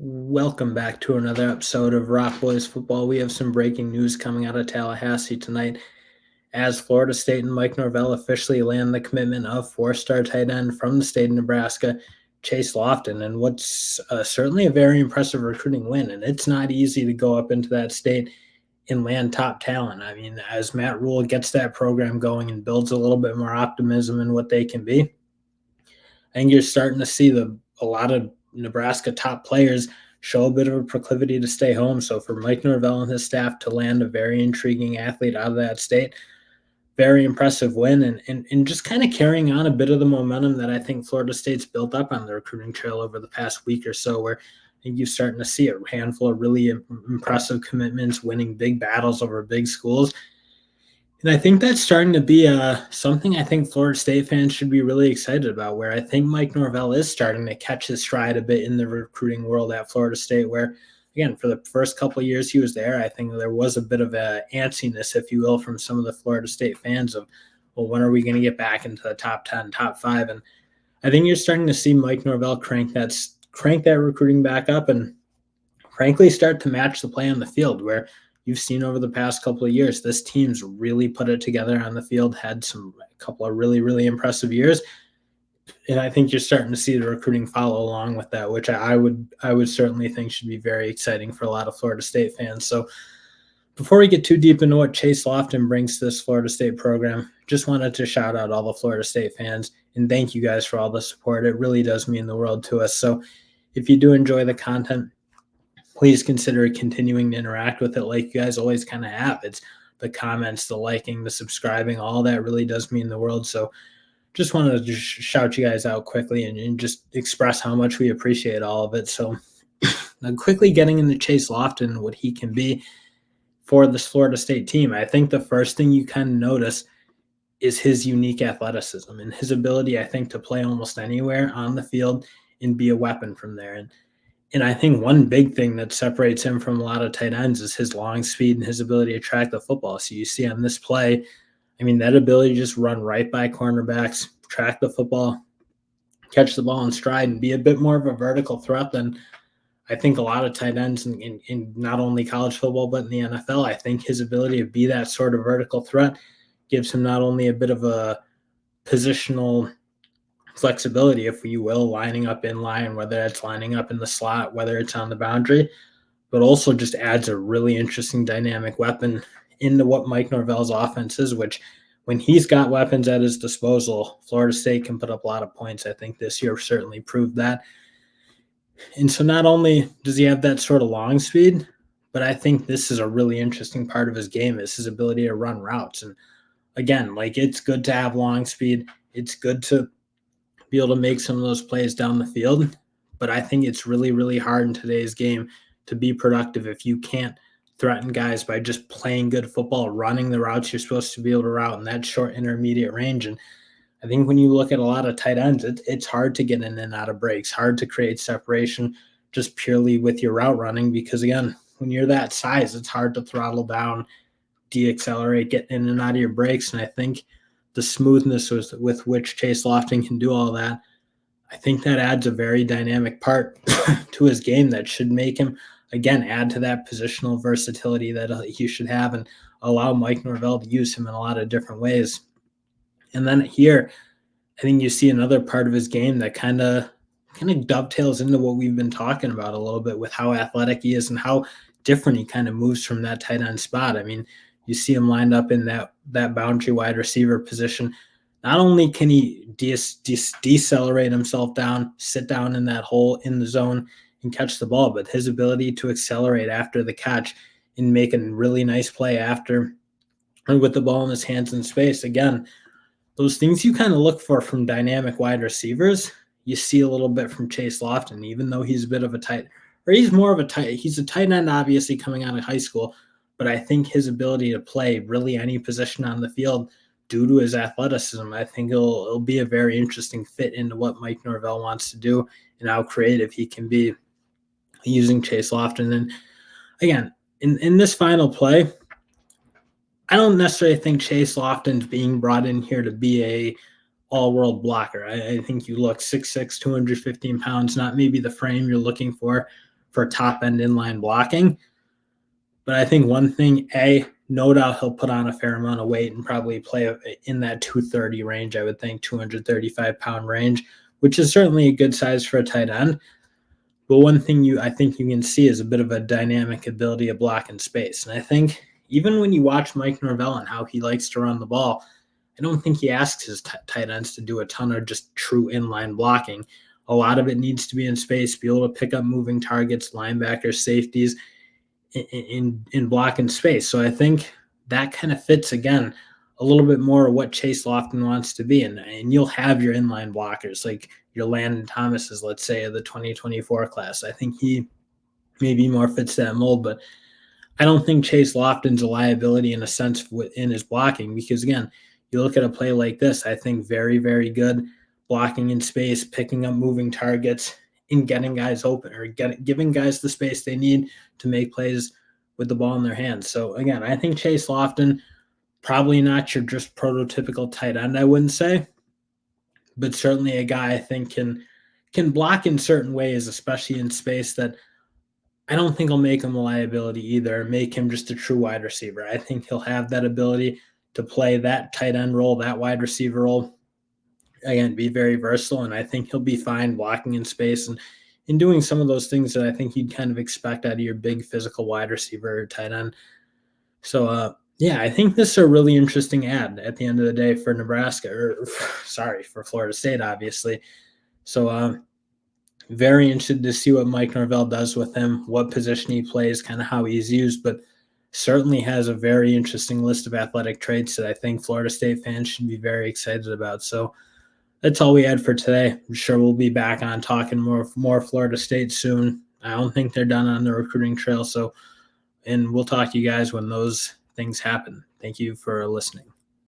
Welcome back to another episode of Rock Boys Football. We have some breaking news coming out of Tallahassee tonight as Florida State and Mike Norvell officially land the commitment of four-star tight end from the state of Nebraska, Chase Loftin, and what's certainly a very impressive recruiting win. And it's not easy to go up into that state and land top talent. I mean, as Matt Rule gets that program going and builds a little bit more optimism in what they can be, I think you're starting to see a lot of Nebraska top players show a bit of a proclivity to stay home. So for Mike Norvell and his staff to land a very intriguing athlete out of that state, very impressive win, and just kind of carrying on a bit of the momentum that I think Florida State's built up on the recruiting trail over the past week or so, where I think you're starting to see a handful of really impressive commitments, winning big battles over big schools. And I think that's starting to be something I think Florida State fans should be really excited about, where I think Mike Norvell is starting to catch his stride a bit in the recruiting world at Florida State, where, again, for the first couple of years he was there, I think there was a bit of a antsiness, if you will, from some of the Florida State fans of, well, when are we going to get back into the top 10, top 5? And I think you're starting to see Mike Norvell crank that recruiting back up and frankly start to match the play on the field, where you've seen over the past couple of years this team's really put it together on the field, had a couple of really impressive years, and I think you're starting to see the recruiting follow along with that, which I would certainly think should be very exciting for a lot of Florida State fans. So before we get too deep into what Chase Loftin brings to this Florida State program, just wanted to shout out all the Florida State fans and thank you guys for all the support. It really does mean the world to us. So if you do enjoy the content, please consider continuing to interact with it like you guys always kind of have. It's the comments, the liking, the subscribing, all that really does mean the world. So just wanted to just shout you guys out quickly and just express how much we appreciate all of it. So now quickly getting into Chase Loftin and what he can be for this Florida State team, I think the first thing you kind of notice is his unique athleticism and his ability, I think, to play almost anywhere on the field and be a weapon from there. And I think one big thing that separates him from a lot of tight ends is his long speed and his ability to track the football. So you see on this play, I mean, that ability to just run right by cornerbacks, track the football, catch the ball in stride, and be a bit more of a vertical threat than I think a lot of tight ends in not only college football, but in the NFL. I think his ability to be that sort of vertical threat gives him not only a bit of a positional flexibility, if you will, lining up in line, whether it's lining up in the slot, whether it's on the boundary, but also just adds a really interesting dynamic weapon into what Mike Norvell's offense is, which when he's got weapons at his disposal, Florida State can put up a lot of points. I think this year certainly proved that. And so not only does he have that sort of long speed, but I think this is a really interesting part of his game is his ability to run routes. And again, like it's good to have long speed. It's good to be able to make some of those plays down the field. But I think it's really hard in today's game to be productive if you can't threaten guys by just playing good football, running the routes you're supposed to be able to route in that short intermediate range. And I think when you look at a lot of tight ends, it's hard to get in and out of breaks, hard to create separation just purely with your route running because, again, when you're that size, it's hard to throttle down, deaccelerate, get in and out of your breaks. And I think the smoothness with which Chase Loftin can do all that, I think that adds a very dynamic part to his game that should make him, again, add to that positional versatility that he should have and allow Mike Norvell to use him in a lot of different ways. And then here, I think you see another part of his game that kind of dovetails into what we've been talking about a little bit with how athletic he is and how different he kind of moves from that tight end spot. I mean, you see him lined up in that boundary wide receiver position. Not only can he decelerate himself down, sit down in that hole in the zone and catch the ball, but his ability to accelerate after the catch and make a really nice play after with the ball in his hands in space. Again, those things you kind of look for from dynamic wide receivers, you see a little bit from Chase Loftin, even though he's a bit of a tight, or he's more of a tight, he's a tight end, obviously coming out of high school, but I think his ability to play really any position on the field due to his athleticism, I think it'll be a very interesting fit into what Mike Norvell wants to do and how creative he can be using Chase Loftin. And again, in this final play, I don't necessarily think Chase Lofton's being brought in here to be a all-world blocker. I think you look 6'6", 215 pounds, not maybe the frame you're looking for for top end inline blocking. But I think one thing, no doubt he'll put on a fair amount of weight and probably play in that 230 range, I would think, 235-pound range, which is certainly a good size for a tight end. But one thing I think you can see is a bit of a dynamic ability to block in space. And I think even when you watch Mike Norvell and how he likes to run the ball, I don't think he asks his tight ends to do a ton of just true inline blocking. A lot of it needs to be in space, be able to pick up moving targets, linebackers, safeties in blocking space. So I think that kind of fits, again, a little bit more of what Chase Loftin wants to be. And you'll have your inline blockers like your Landon Thomas's, let's say, of the 2024 class. I think he maybe more fits that mold, but I don't think Chase Lofton's a liability in a sense within his blocking, because again, you look at a play like this, I think very, very good blocking in space, picking up moving targets, and getting guys open, or giving guys the space they need to make plays with the ball in their hands. So again, I think Chase Loftin, probably not your just prototypical tight end, I wouldn't say, but certainly a guy I think can block in certain ways, especially in space, that I don't think will make him a liability either, make him just a true wide receiver. I think he'll have that ability to play that tight end role, that wide receiver role. Again, be very versatile, and I think he'll be fine blocking in space and in doing some of those things that I think you'd kind of expect out of your big physical wide receiver or tight end. So, yeah, I think this is a really interesting ad at the end of the day for Nebraska, or sorry, for Florida State, obviously. So, very interested to see what Mike Norvell does with him, what position he plays, kind of how he's used, but certainly has a very interesting list of athletic traits that I think Florida State fans should be very excited about. So that's all we had for today. I'm sure we'll be back on talking more Florida State soon. I don't think they're done on the recruiting trail. And we'll talk to you guys when those things happen. Thank you for listening.